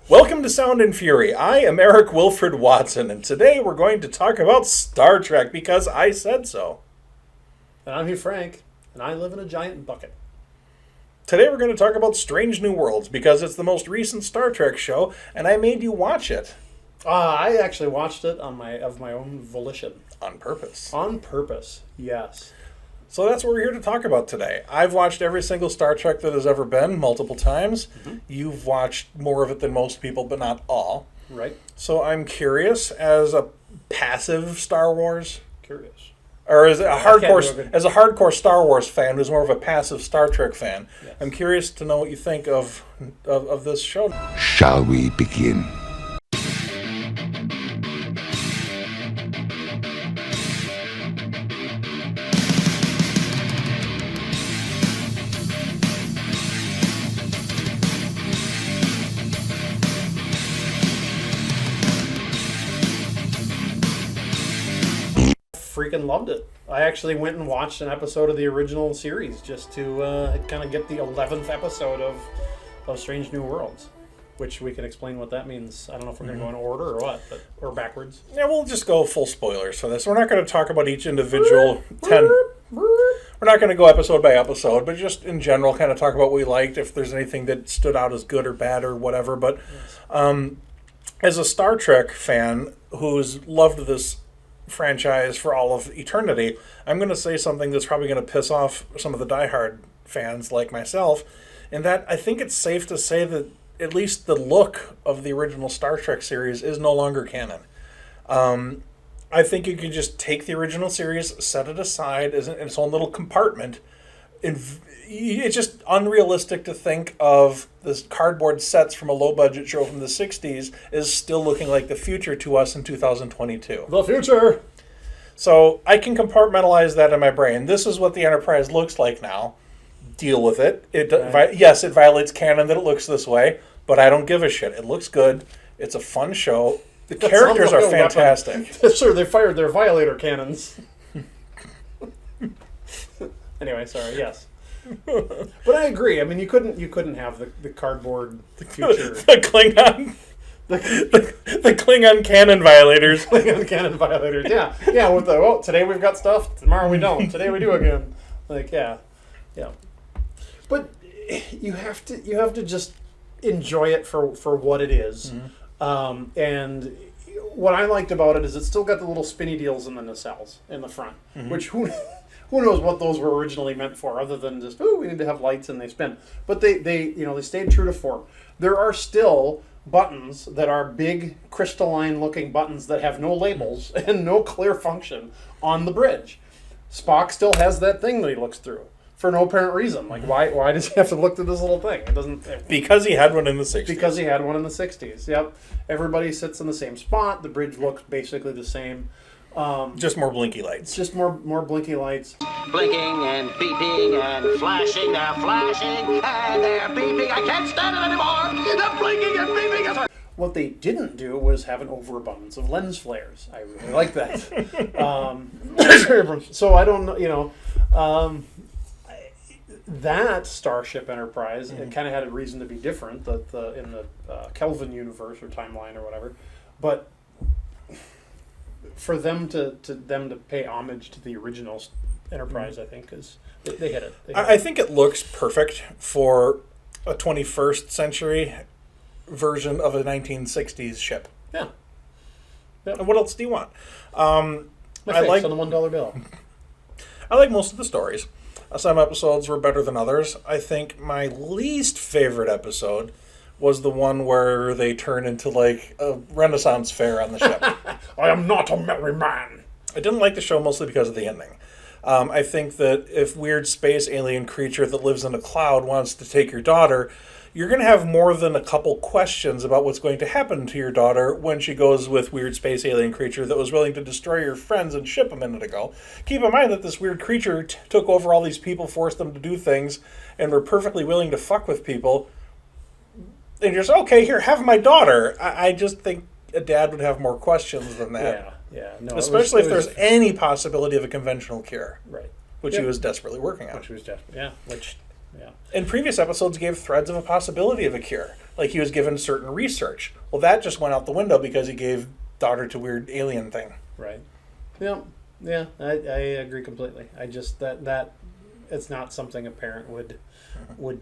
Welcome to Sound and Fury. I am Eric Wilfred Watson, and today we're going to talk about Star Trek because I said so. And I'm Hugh Frank, and I live in a giant bucket. Today we're going to talk about Strange New Worlds because it's the most recent Star Trek show, and I made you watch it. I actually watched it of my own volition. On purpose. On purpose, yes. So that's what we're here to talk about today. I've watched every single Star Trek that has ever been, multiple times. Mm-hmm. You've watched more of it than most people, but not all. Right. So I'm curious, as a passive Star Wars... Or as a hardcore Star Wars fan who's more of a passive Star Trek fan, yes. I'm curious to know what you think of this show. Shall we begin? Freaking loved it. I actually went and watched an episode of the original series just to kind of get the 11th episode of Strange New Worlds, which we can explain what that means. I don't know if we're going to go in order or what, or backwards. Yeah, we'll just go full spoilers for this. We're not going to talk about each individual 10... We're not going to go episode by episode, but just in general kind of talk about what we liked, if there's anything that stood out as good or bad or whatever. But as a Star Trek fan who's loved this franchise for all of eternity, I'm going to say something that's probably going to piss off some of the diehard fans like myself, in that I think it's safe to say that at least the look of the original Star Trek series is no longer canon. I think you can just take the original series, set it aside as its own little compartment. It's just unrealistic to think of this cardboard sets from a low-budget show from the 60s as still looking like the future to us in 2022. The future! So I can compartmentalize that in my brain. This is what the Enterprise looks like now. Deal with it. Yes, it violates canon that it looks this way, but I don't give a shit. It looks good. It's a fun show. The characters are fantastic. Sure, they fired their violator cannons. Anyway, sorry, yes. But I agree. I mean, you couldn't have the cardboard future. The Klingon. The Klingon cannon violators. Klingon cannon violators. Yeah. With today we've got stuff. Tomorrow we don't. Today we do again. Yeah. But you have to just enjoy it for what it is. Mm-hmm. And what I liked about it is it's still got the little spinny deals in the nacelles in the front, mm-hmm. which who knows what those were originally meant for, other than just, we need to have lights and they spin. But they stayed true to form. There are still buttons that are big crystalline-looking buttons that have no labels and no clear function on the bridge. Spock still has that thing that he looks through for no apparent reason. Like, why does he have to look through this little thing? It doesn't. Because he had one in the 60s. Because he had one in the 60s. Yep. Everybody sits in the same spot. The bridge looks basically the same. Just more blinky lights. Just more blinky lights. Blinking and beeping and flashing. They're flashing and they're beeping. I can't stand it anymore. They're blinking and beeping. What they didn't do was have an overabundance of lens flares. I really like that. So I don't know, that Starship Enterprise, it kind of had a reason to be different in the Kelvin universe or timeline or whatever, but for them to pay homage to the original Enterprise, I think is they hit it. I think it looks perfect for a 21st century version of a 1960s ship. Yeah. And what else do you want? My face on the $1 bill. I like most of the stories. Some episodes were better than others. I think my least favorite episode was the one where they turn into like a Renaissance fair on the ship. I am not a merry man. I didn't like the show mostly because of the ending. I think that if weird space alien creature that lives in a cloud wants to take your daughter, you're going to have more than a couple questions about what's going to happen to your daughter when she goes with weird space alien creature that was willing to destroy your friends and ship a minute ago. Keep in mind that this weird creature took over all these people, forced them to do things, and were perfectly willing to fuck with people. And you're just, okay, here, have my daughter. I just think a dad would have more questions than that. Yeah. No, especially if there's any possibility of a conventional cure. Right. Which he was desperately working on. Which he was desperate, yeah. Which Yeah. In previous episodes, gave threads of a possibility of a cure. Like he was given certain research. Well, that just went out the window because he gave daughter to weird alien thing. Right. Yeah. Yeah. I agree completely. I just that it's not something a parent would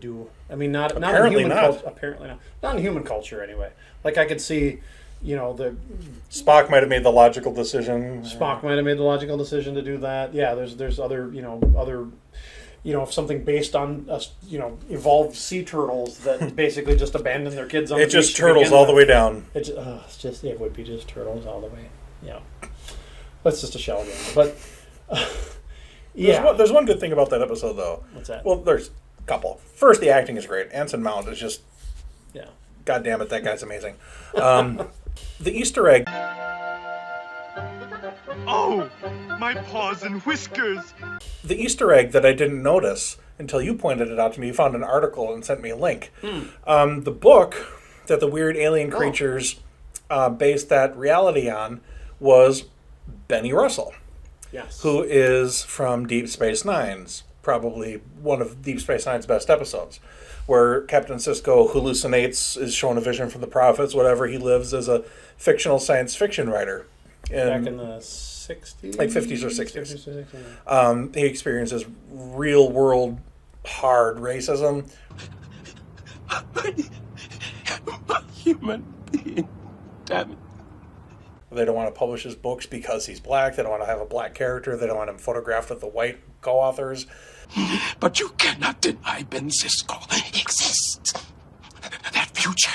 do. I mean, not in human culture. Apparently not. Not in human culture anyway. Like I could see, the Spock might have made the logical decision. Spock might have made the logical decision to do that. Yeah. There's other if something based on evolved sea turtles that basically just abandon their kids on the beach. It's just turtles all the way down. It would be just turtles all the way. Yeah. That's just a shell game. But yeah. There's one good thing about that episode though. What's that? Well, there's a couple. First, the acting is great. Anson Mount is just God damn it, that guy's amazing. The Easter egg. Oh, my paws and whiskers. The Easter egg that I didn't notice until you pointed it out to me. You found an article and sent me a link. The book that the weird alien creatures based that reality on was Benny Russell. Yes. Who is from Deep Space Nine's, probably one of Deep Space Nine's best episodes, where Captain Sisko hallucinates, is shown a vision from the prophets, whatever. He lives as a fictional science fiction writer. Back in the 60s? Like 50s or 60s. He experiences real-world hard racism. Human being. Damn it. They don't want to publish his books because he's black. They don't want to have a black character. They don't want him photographed with the white co-authors. But you cannot deny Ben Sisko exists. That future,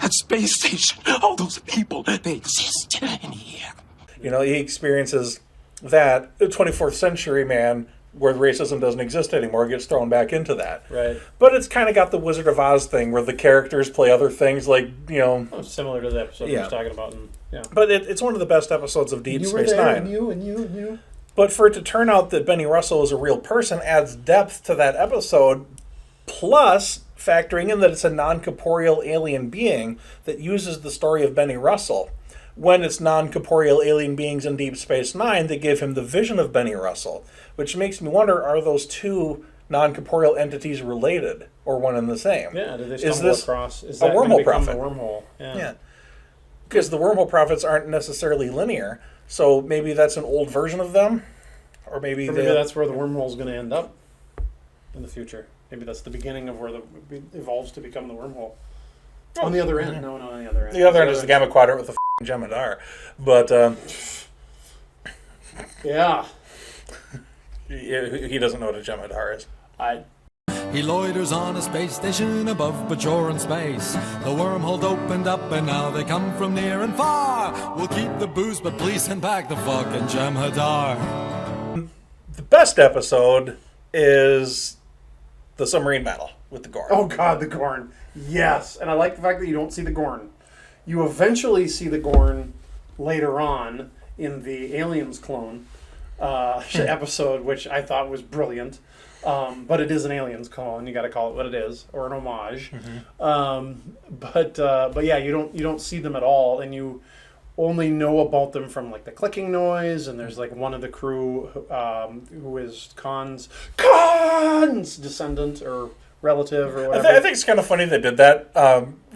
that space station, all those people, they exist in here. He experiences that. The 24th century man, where racism doesn't exist anymore, gets thrown back into that. Right. But it's kind of got the Wizard of Oz thing where the characters play other things like, similar to the episode we were talking about. But it's one of the best episodes of Deep Space Nine. And you. But for it to turn out that Benny Russell is a real person adds depth to that episode, plus factoring in that it's a non-corporeal alien being that uses the story of Benny Russell. When it's non-corporeal alien beings in Deep Space Nine that give him the vision of Benny Russell, which makes me wonder, are those two non-corporeal entities related or one and the same? Yeah, do they stumble across? Is a that wormhole become prophet? The wormhole. Yeah. Because the wormhole prophets aren't necessarily linear, so maybe that's an old version of them, or maybe that's where the wormhole is going to end up in the future. Maybe that's the beginning of where it evolves to become the wormhole. On the other end. No, on the other end. The other end is the Gamma Quadrant with the Jem'Hadar. But, yeah. He doesn't know what a Jem'Hadar is. He loiters on a space station above Bajoran space. The wormhole opened up and now they come from near and far. We'll keep the booze, but please send back the fucking Jem'Hadar. The best episode is the submarine battle with the Gorn. Oh, God, the Gorn. Yes. And I like the fact that you don't see the Gorn. You eventually see the Gorn later on in the Aliens clone episode, which I thought was brilliant. But it is an Aliens clone. You got to call it what it is, or an homage. But yeah, you don't see them at all, and you only know about them from like the clicking noise. And there's like one of the crew who is Khan's descendant or relative or whatever. I think it's kind of funny they did that.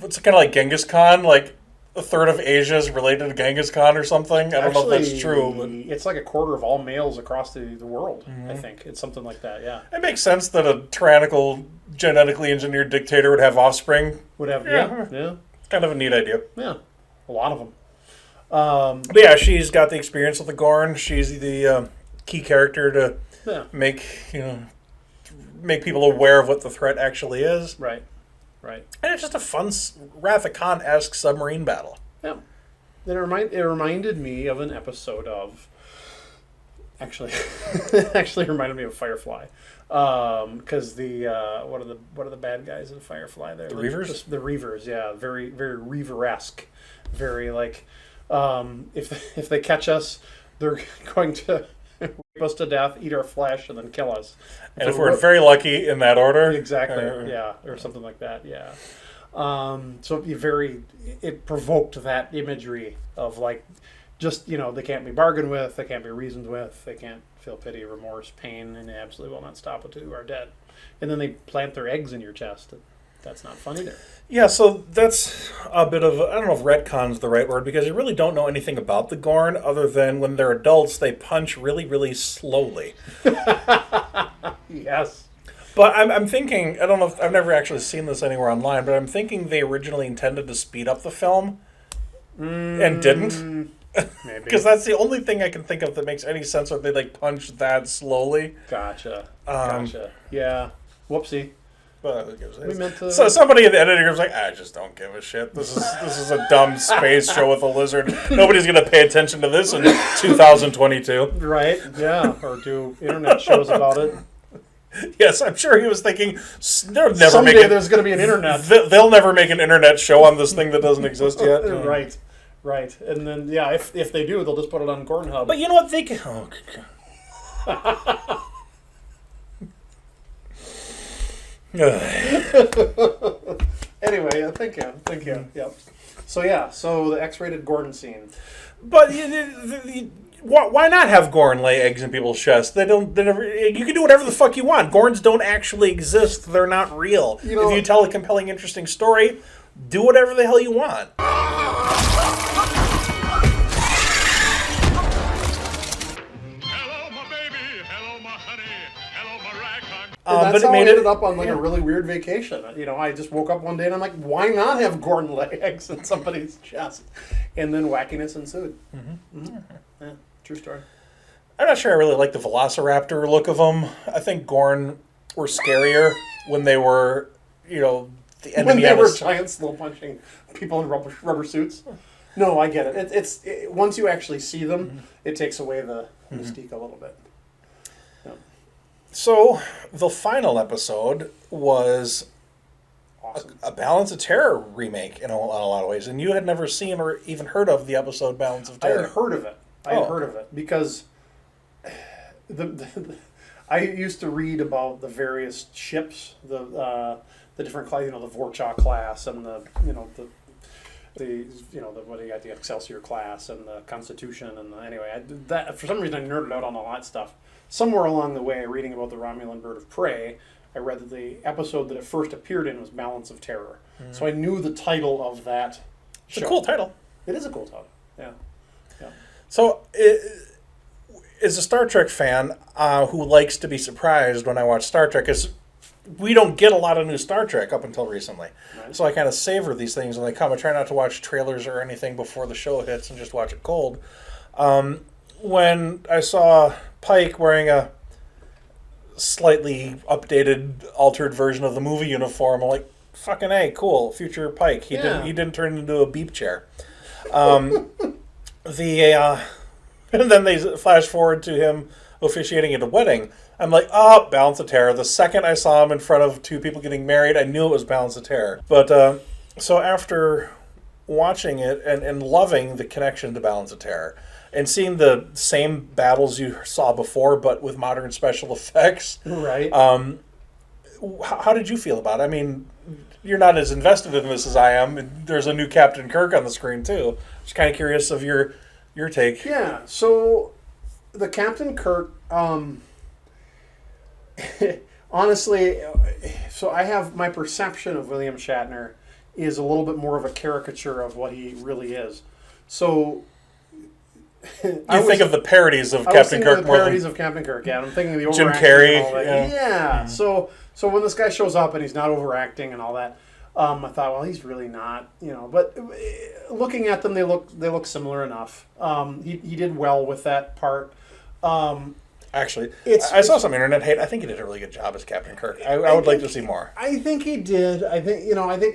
It's kind of like Genghis Khan, like a third of Asia is related to Genghis Khan or something. I don't know if that's true. But it's like a quarter of all males across the world, I think. It's something like that, yeah. It makes sense that a tyrannical, genetically engineered dictator would have offspring. Yeah. Kind of a neat idea. Yeah, a lot of them. But yeah, she's got the experience with the Gorn. She's the key character to make people aware of what the threat actually is. Right. And it's just a fun Wrath of Khan-esque submarine battle. Yeah. It reminded me of an episode of... Actually, it actually reminded me of Firefly. Because what are the bad guys in Firefly there? The Reavers? The Reavers, yeah. Very, very Reaver-esque. Very, like... if they catch us, they're going to rape us to death, eat our flesh, and then kill us. And if we're very lucky in that order. Exactly, or something like that, yeah. So it provoked that imagery of like, just, they can't be bargained with, they can't be reasoned with, they can't feel pity, remorse, pain, and they absolutely will not stop until you are dead. and then they plant their eggs in your chest. That's not fun either. Yeah, so that's a bit of, I don't know if retcon's the right word, because you really don't know anything about the Gorn other than when they're adults, they punch really, really slowly. Yes. But I'm thinking, I don't know if, I've never actually seen this anywhere online, but I'm thinking they originally intended to speed up the film and didn't. Maybe. Because that's the only thing I can think of that makes any sense, if they like punch that slowly. Gotcha. Yeah. Whoopsie. But who gives a We meant to- So somebody in the editing room's like, I just don't give a shit. This is a dumb space show with a lizard. Nobody's gonna pay attention to this in 2022. Right. Yeah. Or do internet shows about it. Yes, I'm sure he was thinking they'll never Someday make it. there's going to be an internet. They'll never make an internet show on this thing that doesn't exist yet. Right. And then, yeah, if they do, they'll just put it on Cornhub. But you know what? They can. Oh, Anyway, thank you. Yep. So, the X-rated Gordon scene. But why not have Gorn lay eggs in people's chests? They never. You can do whatever the fuck you want. Gorns don't actually exist. They're not real. If you tell a compelling, interesting story, do whatever the hell you want. Hello, my baby. Hello, my honey. Hello, my ragtime. And that's but how it I made ended up on a really weird vacation. I just woke up one day and I'm like, why not have Gordon lay eggs in somebody's chest? And then wackiness ensued. Yeah, true story. I'm not sure I really like the Velociraptor look of them. I think Gorn were scarier when they were, the enemy. When they were giant slow punching people in rubber suits. No, I get it. It's once you actually see them, it takes away the mystique a little bit. Yeah. So the final episode was Awesome. a Balance of Terror remake in a lot of ways, and you had never seen or even heard of the episode Balance of I Terror. had heard of it. Because I used to read about the various ships, the different class, the Vorcha class, and the Excelsior class and the Constitution, and for some reason I nerded out on all that stuff. Somewhere along the way, reading about the Romulan Bird of Prey, I read that the episode that it first appeared in was Balance of Terror. So I knew the title of that It's show. a cool title. It is a cool title. Yeah. So, as a Star Trek fan who likes to be surprised when I watch Star Trek, because we don't get a lot of new Star Trek up until recently. Right. So I kind of savor these things when they come. I try not to watch trailers or anything before the show hits and just watch it cold. When I saw Pike wearing a slightly updated, altered version of the movie uniform, I'm like, fucking A, cool, future Pike. He didn't turn into a beep chair. And then they flash forward to him officiating at a wedding. I'm like, Balance of Terror. The second I saw him in front of two people getting married, I knew it was Balance of Terror. But so after watching it and loving the connection to Balance of Terror and seeing the same battles you saw before but with modern special effects, Right. how did you feel about it? I mean, you're not as invested in this as I am. There's a new Captain Kirk on the screen too. Just kind of curious of your take. Yeah, so the Captain Kirk, honestly, so I have my perception of William Shatner is a little bit more of a caricature of what he really is. So You think of the parodies of I was Captain thinking Kirk of the more than parodies of Captain Kirk. Yeah, I'm thinking of the Jim overacting Carrey, and all that. yeah. Yeah. So when this guy shows up and he's not overacting and all that, I thought, well, he's really not, But looking at them, they look similar enough. He did well with that part. Actually, I saw some internet hate. I think he did a really good job as Captain Kirk. I would like to see more. I think he did. I think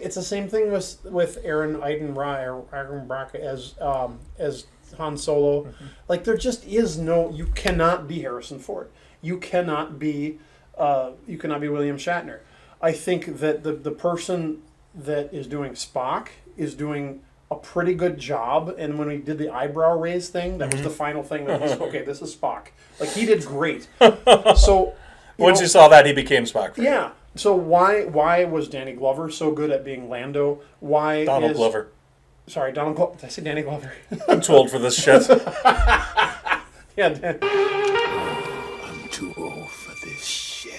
it's the same thing with Aaron Eichenbach as Han Solo. Mm-hmm. Like there just is no. You cannot be Harrison Ford. You cannot be William Shatner. I think that the person that is doing Spock is doing a pretty good job. And when we did the eyebrow raise thing, that was the final thing. That was, okay, this is Spock. Like he did great. So Once you saw that, he became Spock. yeah. So why was Danny Glover so good at being Lando? Why Donald Glover. Sorry, Donald Glover. Did I say Danny Glover? I'm too old for this shit. Yeah. I'm too old for this shit.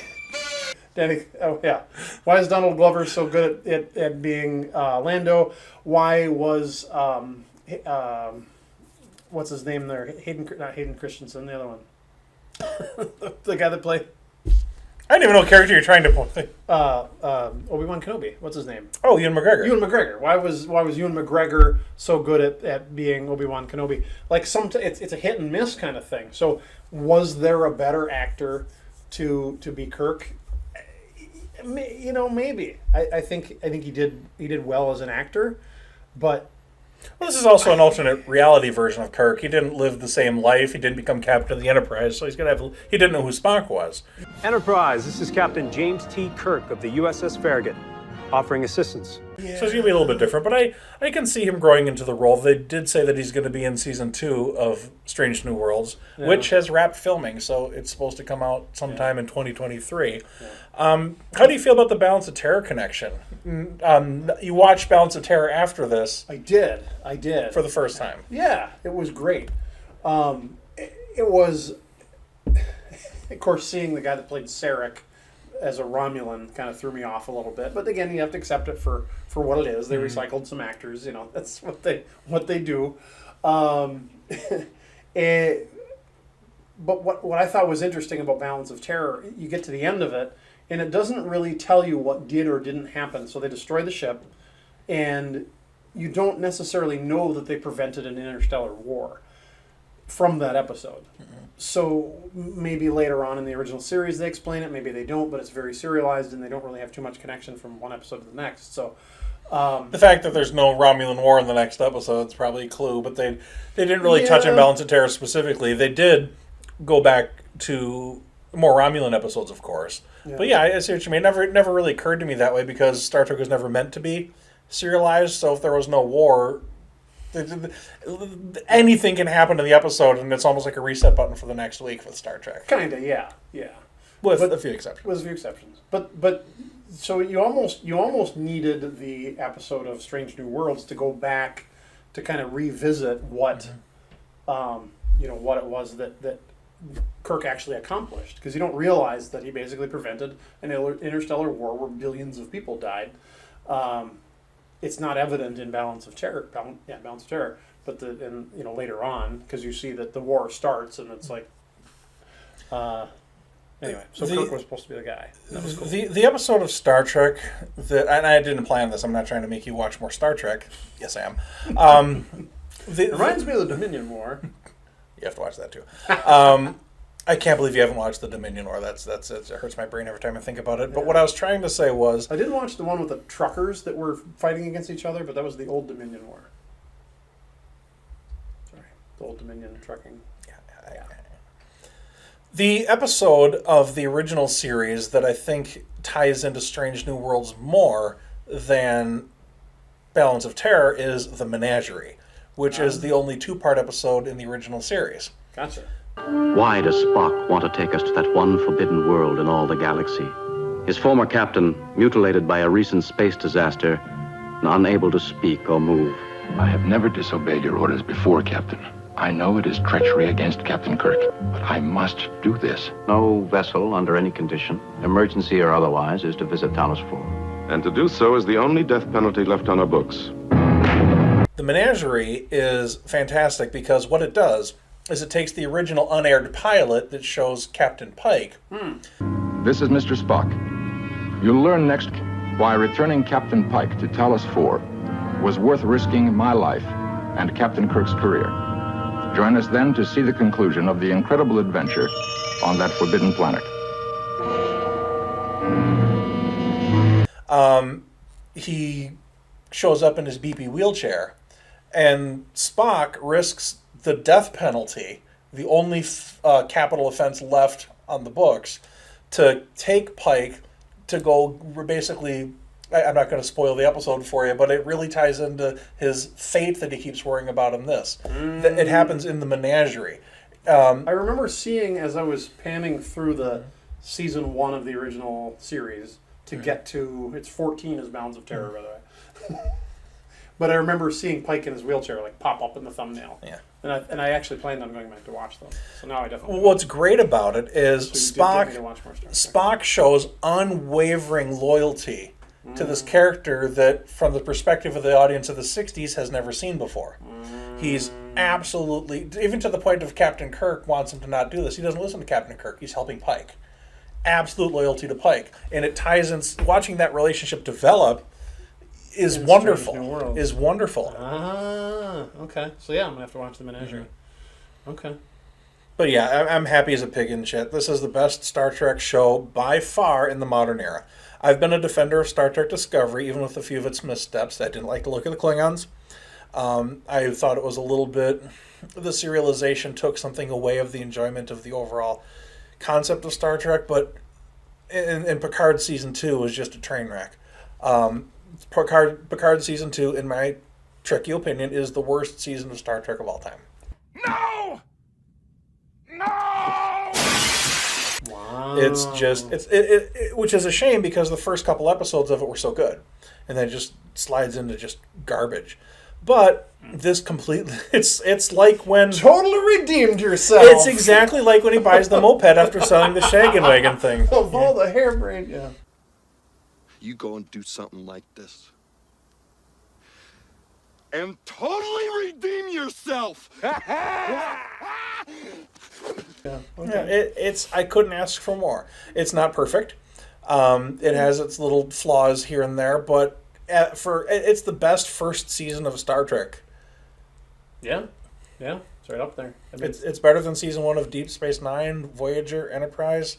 Oh yeah. Why is Donald Glover so good at being Lando? Why was what's his name there? Not Hayden Christensen, the other one. The guy that played I don't even know what character you're trying to play. Obi-Wan Kenobi. What's his name? Oh, Ewan McGregor. Ewan McGregor. Why was Ewan McGregor so good at being Obi-Wan Kenobi? Like it's a hit and miss kind of thing. So was there a better actor to be Kirk? You know, maybe. I think he did well as an actor, but. Well, this is also an alternate reality version of Kirk. He didn't live the same life. He didn't become captain of the Enterprise, so he didn't know who Spock was. Enterprise, this is Captain James T. Kirk of the USS Farragut, offering assistance. Yeah. So it's going to be a little bit different, but I can see him growing into the role. They did say that he's going to be in Season 2 of Strange New Worlds, which has wrapped filming, so it's supposed to come out sometime in 2023. Yeah. How do you feel about the Balance of Terror connection? You watched Balance of Terror after this. I did. For the first time. Yeah, it was great. It was, of course, seeing the guy that played Sarek as a Romulan kind of threw me off a little bit. But again, you have to accept it for what it is. They recycled some actors, that's what they do. But what I thought was interesting about Balance of Terror, you get to the end of it, and it doesn't really tell you what did or didn't happen. So they destroy the ship, and you don't necessarily know that they prevented an interstellar war from that episode. Mm-hmm. So maybe later on in the original series they explain it, maybe they don't, but it's very serialized and they don't really have too much connection from one episode to the next. So the fact that there's no Romulan War in the next episode is probably a clue, but they didn't really touch on Balance of Terror specifically. They did go back to more Romulan episodes, of course. Yeah. But yeah, I see what you mean. It never really occurred to me that way because Star Trek was never meant to be serialized, so if there was no war, anything can happen in the episode, and it's almost like a reset button for the next week with Star Trek. Kinda, yeah. With a few exceptions. But so you almost needed the episode of Strange New Worlds to go back to kind of revisit what, what it was that Kirk actually accomplished, because you don't realize that he basically prevented an interstellar war where billions of people died. It's not evident in Balance of Terror. Balance of Terror. But later on, because you see that the war starts and it's like, anyway. So Kirk was supposed to be the guy. That was cool. The episode of Star Trek that, and I didn't plan this. I'm not trying to make you watch more Star Trek. Yes, I am. It reminds me of the Dominion War. You have to watch that too. I can't believe you haven't watched the Dominion War. It hurts my brain every time I think about it. But what I was trying to say was, I didn't watch the one with the truckers that were fighting against each other, but that was the old Dominion War. Sorry, the old Dominion trucking. Yeah. The episode of the original series that I think ties into Strange New Worlds more than Balance of Terror is The Menagerie, which is the only 2-part episode in the original series. Gotcha. Why does Spock want to take us to that one forbidden world in all the galaxy? His former captain, mutilated by a recent space disaster, and unable to speak or move. I have never disobeyed your orders before, Captain. I know it is treachery against Captain Kirk, but I must do this. No vessel, under any condition, emergency or otherwise, is to visit Talos 4. And to do so is the only death penalty left on our books. The Menagerie is fantastic because what it does is it takes the original unaired pilot that shows Captain Pike. This is Mr. Spock. You'll learn next why returning Captain Pike to Talos 4 was worth risking my life and Captain Kirk's career. Join us then to see the conclusion of the incredible adventure on that forbidden planet. He shows up in his beepy wheelchair, and Spock risks the death penalty, the only capital offense left on the books, to take Pike to go basically, I'm not going to spoil the episode for you, but it really ties into his fate that he keeps worrying about in this. It happens in the Menagerie. I remember seeing, as I was panning through the season 1 of the original series, to get to, it's 14 is Bounds of Terror, by the way. But I remember seeing Pike in his wheelchair like pop up in the thumbnail. Yeah. And I actually planned on going back to watch them. So now I definitely. What's great about it is So you did get me to watch more Star Trek. Spock shows unwavering loyalty to this character that, from the perspective of the audience of the 60s, has never seen before. He's absolutely, even to the point of Captain Kirk wants him to not do this. He doesn't listen to Captain Kirk. He's helping Pike. Absolute loyalty to Pike. And it ties in, watching that relationship develop is wonderful. Is wonderful. Ah, okay. So yeah, I'm going to have to watch the Menagerie. Okay. But yeah, I'm happy as a pig in shit. This is the best Star Trek show by far in the modern era. I've been a defender of Star Trek Discovery, even with a few of its missteps. I didn't like the look of the Klingons. I thought it was a little bit... The serialization took something away of the enjoyment of the overall concept of Star Trek, but in Picard Season 2 was just a train wreck. Picard Season 2, in my Trekkie opinion, is the worst season of Star Trek of all time. No! No! Wow. It's just which is a shame because the first couple episodes of it were so good, and then it just slides into just garbage. But this completely it's like when totally redeemed yourself. It's exactly like when he buys the moped after selling the shaggin' wagon thing. Of all the harebrained, yeah. You go and do something like this and totally redeem yourself. Yeah, okay. It's I couldn't ask for more. It's not perfect. It has its little flaws here and there, but it's the best first season of Star Trek. Yeah, it's right up there. I mean, It's better than season 1 of Deep Space Nine, Voyager, Enterprise.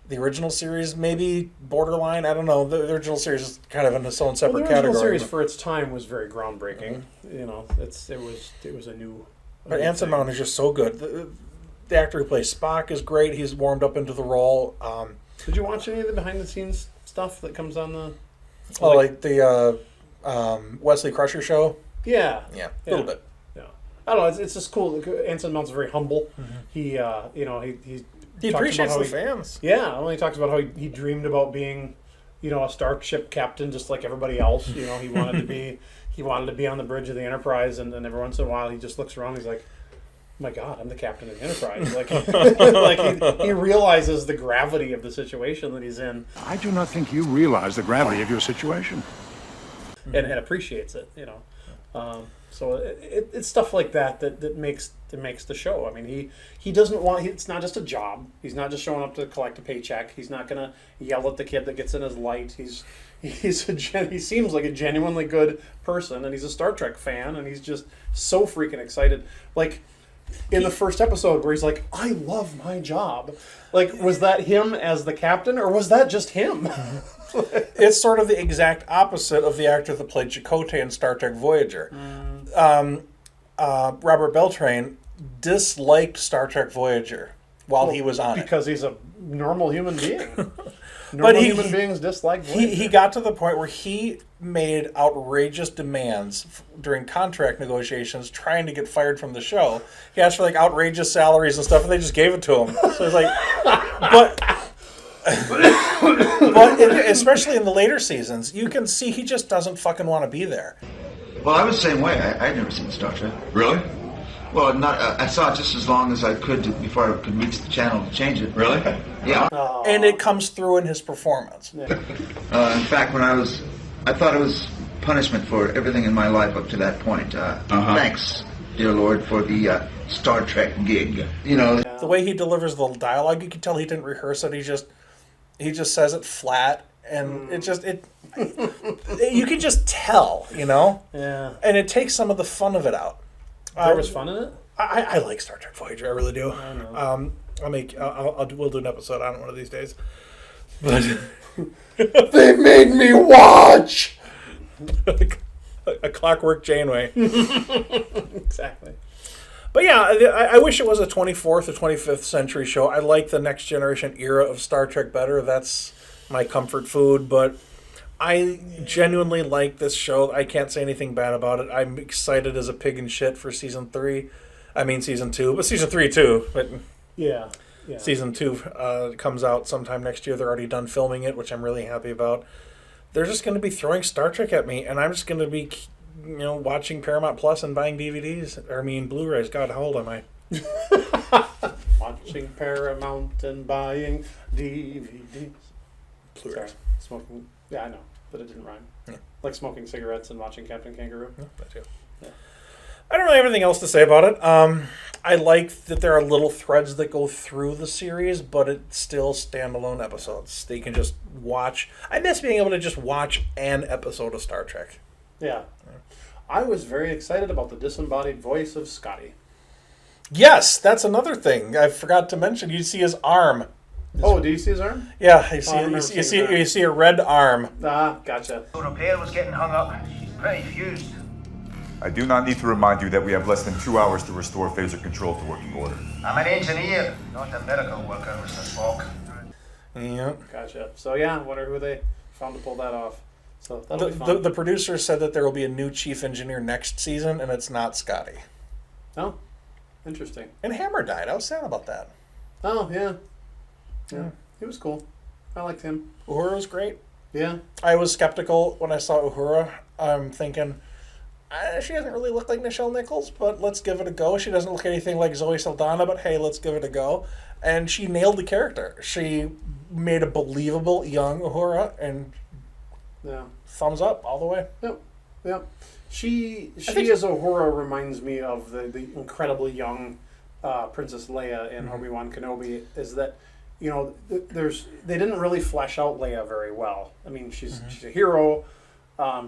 The original series, maybe borderline. I don't know. The original series is kind of in its own separate category. The original series for its time was very groundbreaking. Mm-hmm. You know, it was a new. But Anson Mount is just so good. The actor who plays Spock is great. He's warmed up into the role. Did you watch any of the behind the scenes stuff that comes on the? Like the Wesley Crusher show. Yeah, a little bit. Yeah, I don't know. It's just cool. Anson Mount's very humble. Mm-hmm. He appreciates the fans. Yeah, he talks about how he dreamed about being, a starship captain just like everybody else. He wanted to be on the bridge of the Enterprise, and then every once in a while he just looks around. And he's like, "Oh my God, I'm the captain of the Enterprise!" Like, he realizes the gravity of the situation that he's in. I do not think you realize the gravity of your situation. And appreciates it. So it's stuff like that makes the show. I mean, he doesn't want. It's not just a job. He's not just showing up to collect a paycheck. He's not gonna yell at the kid that gets in his light. He seems like a genuinely good person, and he's a Star Trek fan, and he's just so freaking excited. Like in the first episode where he's like, "I love my job." Like, was that him as the captain, or was that just him? It's sort of the exact opposite of the actor that played Chakotay in Star Trek Voyager. Robert Beltran disliked Star Trek Voyager while he was on it. Because he's a normal human being. Human beings dislike Voyager. He got to the point where he made outrageous demands during contract negotiations trying to get fired from the show. He asked for like outrageous salaries and stuff, and they just gave it to him. So he's like, but especially in the later seasons, you can see he just doesn't fucking want to be there. Well, I was the same way. I'd never seen Star Trek. Really? Well, I saw it just as long as I could before I could reach the channel to change it. Really? Yeah. And it comes through in his performance. In fact, I thought it was punishment for everything in my life up to that point. Thanks, dear Lord, for the Star Trek gig. The way he delivers the dialogue, you can tell he didn't rehearse it. He just says it flat, and you can just tell, Yeah. And it takes some of the fun of it out. There was fun in it? I like Star Trek Voyager. I really do. I know. We'll do an episode on it one of these days. But they made me watch a Clockwork Janeway. Exactly. But yeah, I wish it was a 24th or 25th century show. I like the Next Generation era of Star Trek better. That's my comfort food. But I genuinely like this show. I can't say anything bad about it. I'm excited as a pig in shit for season 3. I mean season 2, but season 3 too. But yeah. Season 2 comes out sometime next year. They're already done filming it, which I'm really happy about. They're just going to be throwing Star Trek at me, and I'm just going to be watching Paramount Plus and buying DVDs. Blu-rays. God, how old am I? Watching Paramount and buying DVDs. Blu-rays. Sorry, smoking. Yeah, I know, but it didn't rhyme. Yeah. Like smoking cigarettes and watching Captain Kangaroo. Yeah, that too. Yeah. I don't really have anything else to say about it. I like that there are little threads that go through the series, but it's still standalone episodes. They can just watch. I miss being able to just watch an episode of Star Trek. Yeah. I was very excited about the disembodied voice of Scotty. Yes, that's another thing I forgot to mention. You see his arm. Oh, do you see his arm? Yeah, you see a red arm. Ah, gotcha. The repair was getting hung up. She's pretty fused. I do not need to remind you that we have less than 2 hours to restore phaser control to working order. I'm an engineer, not a medical worker, Mr. Spock. Yeah. Gotcha. So yeah, wonder who they found to pull that off. So that'll be fun. The producer said that there will be a new chief engineer next season, and it's not Scotty. Oh, interesting. And Hammer died. I was sad about that. Oh, yeah. Yeah, he was cool. I liked him. Uhura was great. Yeah. I was skeptical when I saw Uhura. I'm thinking, she doesn't really look like Nichelle Nichols, but let's give it a go. She doesn't look anything like Zoe Saldana, but hey, let's give it a go. And she nailed the character. She made a believable young Uhura, and thumbs up all the way. Yep. Yep. She as Uhura reminds me of the incredibly young Princess Leia in Obi-Wan Kenobi. Is that they didn't really flesh out Leia very well. I mean, she's a hero.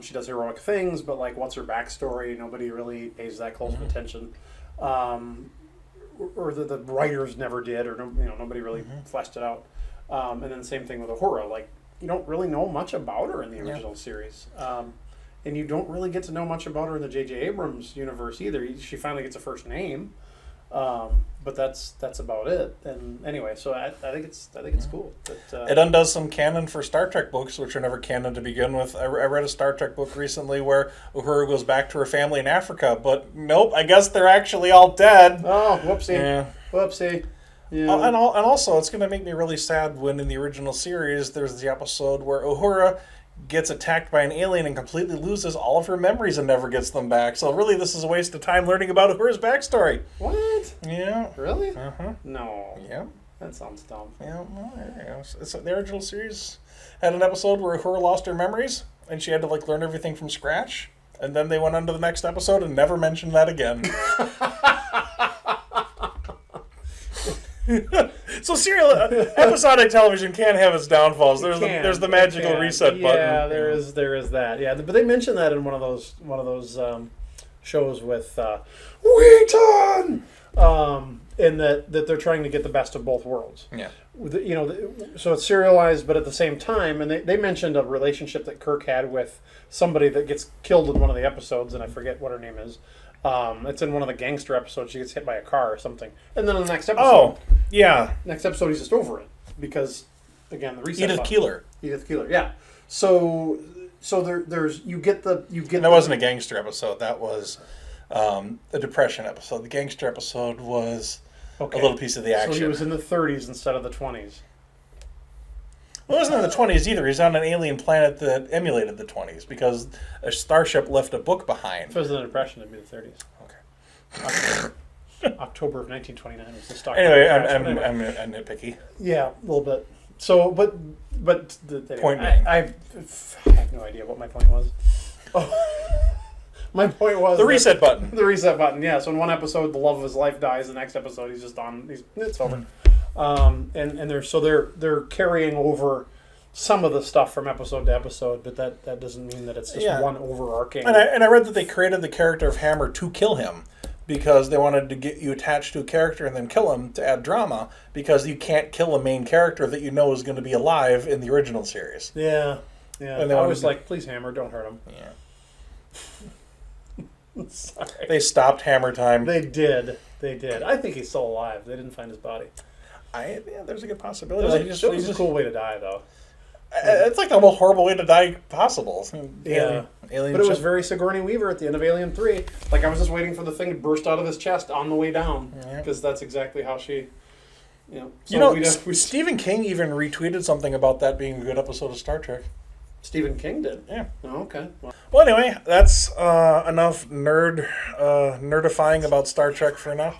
She does heroic things, but like, what's her backstory? Nobody really pays that close of attention, or the writers never did, or nobody really fleshed it out. And then same thing with Uhura. Like, you don't really know much about her in the original series, and you don't really get to know much about her in the J.J. Abrams universe either. She finally gets a first name, but that's about it. And anyway, so I think it's cool. It undoes some canon for Star Trek books, which are never canon to begin with. I read a Star Trek book recently where Uhura goes back to her family in Africa, but nope, I guess they're actually all dead. Oh, whoopsie. Yeah. Whoopsie. Yeah. And also, it's going to make me really sad when in the original series, there's the episode where Uhura gets attacked by an alien and completely loses all of her memories and never gets them back. So really, this is a waste of time learning about Uhura's backstory. What? Yeah. Really? Uh-huh. No. Yeah. That sounds dumb. Yeah, well, there you go. The original series had an episode where Uhura lost her memories, and she had to learn everything from scratch. And then they went on to the next episode and never mentioned that again. So episodic television can have its downfalls. There's the magical reset button. Yeah, there is that. Yeah, but they mentioned that in one of those shows with Wheaton, in that they're trying to get the best of both worlds. Yeah. So it's serialized, but at the same time, and they mentioned a relationship that Kirk had with somebody that gets killed in one of the episodes, and I forget what her name is. It's in one of the gangster episodes. She gets hit by a car or something, and then in the next episode, next episode he's just over it because, again, the reset. Edith Keeler, yeah. So there's you get. That wasn't a gangster episode. That was a depression episode. The gangster episode was a little piece of the action. So he was in the 30s instead of the 20s. Well, it wasn't in the 20s either. He's on an alien planet that emulated the 20s because a starship left a book behind. If it was an depression, it'd be the 30s. Okay. October of 1929 was the start. Anyway, I'm nitpicky. Yeah, a little bit. So, but point being, I have no idea what my point was. Oh, my point was the reset button. The reset button. Yeah. So in one episode, the love of his life dies. The next episode, he's just on. It's over. And they're carrying over some of the stuff from episode to episode, but that doesn't mean that it's just one overarching. And I read that they created the character of Hammer to kill him because they wanted to get you attached to a character and then kill him to add drama because you can't kill a main character that you know is going to be alive in the original series. Yeah. And I was like, please, Hammer, don't hurt him. Yeah. Sorry. They stopped Hammer time. They did. I think he's still alive. They didn't find his body. There's a good possibility. It was a cool way to die, though. It's like the most horrible way to die possible. Yeah. Alien but it was very Sigourney Weaver at the end of Alien 3. Like, I was just waiting for the thing to burst out of his chest on the way down. Because that's exactly how she... Stephen King even retweeted something about that being a good episode of Star Trek. Stephen King did. Yeah. Oh, okay. Well, anyway, that's enough nerdifying about Star Trek for now.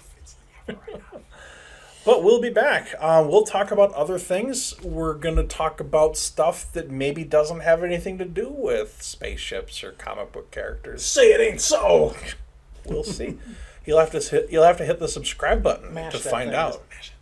But we'll be back. We'll talk about other things. We're going to talk about stuff that maybe doesn't have anything to do with spaceships or comic book characters. Say it ain't so. We'll see. You'll have to hit the subscribe button Mash to that find thing. out. Mash it.